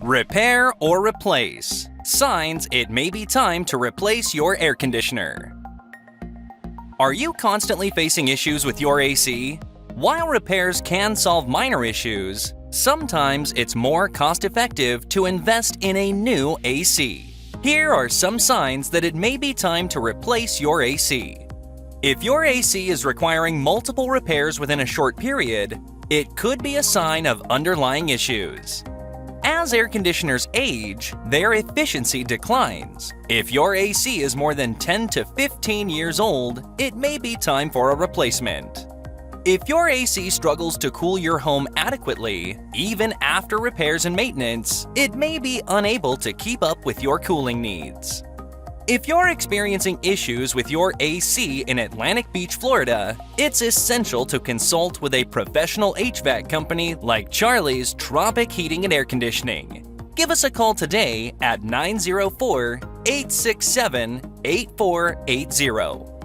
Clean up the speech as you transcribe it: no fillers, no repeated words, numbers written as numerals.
Repair or replace. Signs it may be time to replace your air conditioner. Are you constantly facing issues with your AC? While repairs can solve minor issues, sometimes it's more cost-effective to invest in a new AC. Here are some signs that it may be time to replace your AC. If your AC is requiring multiple repairs within a short period, it could be a sign of underlying issues. As air conditioners age, their efficiency declines. If your AC is more than 10 to 15 years old, it may be time for a replacement. If your AC struggles to cool your home adequately, even after repairs and maintenance, it may be unable to keep up with your cooling needs. If you're experiencing issues with your AC in Atlantic Beach, Florida, it's essential to consult with a professional HVAC company like Charlie's Tropic Heating and Air Conditioning. Give us a call today at 904-867-8480.